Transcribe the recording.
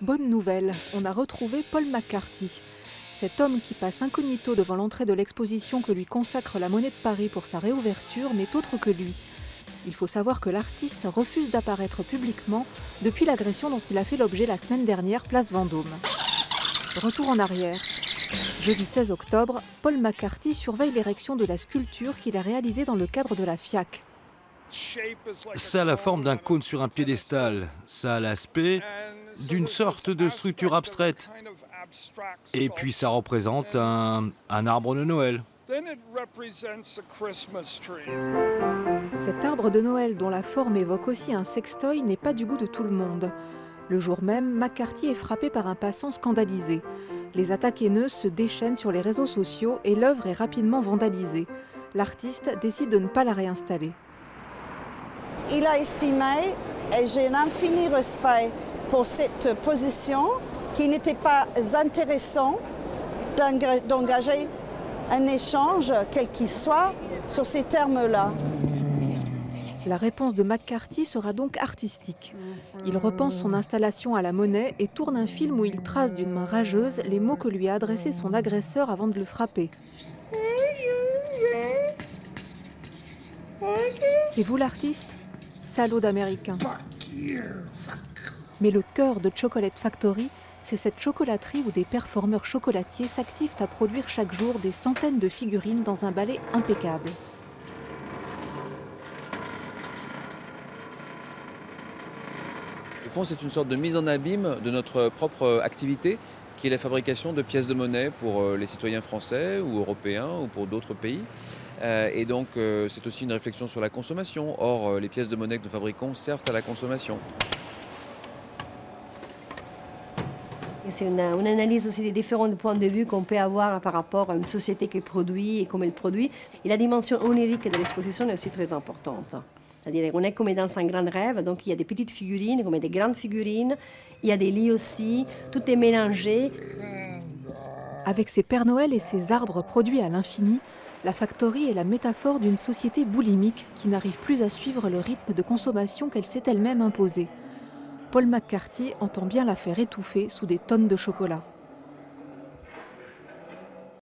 Bonne nouvelle, on a retrouvé Paul McCarthy. Cet homme qui passe incognito devant l'entrée de l'exposition que lui consacre la Monnaie de Paris pour sa réouverture n'est autre que lui. Il faut savoir que l'artiste refuse d'apparaître publiquement depuis l'agression dont il a fait l'objet la semaine dernière, place Vendôme. Retour en arrière. Jeudi 16 octobre, Paul McCarthy surveille l'érection de la sculpture qu'il a réalisée dans le cadre de la FIAC. Ça a la forme d'un cône sur un piédestal. Ça a l'aspect d'une sorte de structure abstraite. Et puis ça représente un arbre de Noël. Cet arbre de Noël dont la forme évoque aussi un sextoy n'est pas du goût de tout le monde. Le jour même, McCarthy est frappé par un passant scandalisé. Les attaques haineuses se déchaînent sur les réseaux sociaux et l'œuvre est rapidement vandalisée. L'artiste décide de ne pas la réinstaller. Il a estimé, et j'ai un infini respect pour cette position, qu'il n'était pas intéressant d'engager un échange, quel qu'il soit, sur ces termes-là. La réponse de McCarthy sera donc artistique. Il repense son installation à la Monnaie et tourne un film où il trace d'une main rageuse les mots que lui a adressés son agresseur avant de le frapper. C'est vous l'artiste ? Salaud d'Américain. Mais le cœur de Chocolate Factory, c'est cette chocolaterie où des performeurs chocolatiers s'activent à produire chaque jour des centaines de figurines dans un balai impeccable. Au fond, c'est une sorte de mise en abîme de notre propre activité, qui est la fabrication de pièces de monnaie pour les citoyens français ou européens ou pour d'autres pays. Et donc, c'est aussi une réflexion sur la consommation. Or, les pièces de monnaie que nous fabriquons servent à la consommation. C'est une analyse aussi des différents points de vue qu'on peut avoir par rapport à une société qui produit et comment elle produit. Et la dimension onirique de l'exposition est aussi très importante. C'est-à-dire qu'on est comme dans un grand rêve, donc il y a des petites figurines comme des grandes figurines, il y a des lits aussi, tout est mélangé. Avec ses Pères Noël et ses arbres produits à l'infini, la Factory est la métaphore d'une société boulimique qui n'arrive plus à suivre le rythme de consommation qu'elle s'est elle-même imposé. Paul McCarthy entend bien la faire étouffer sous des tonnes de chocolat.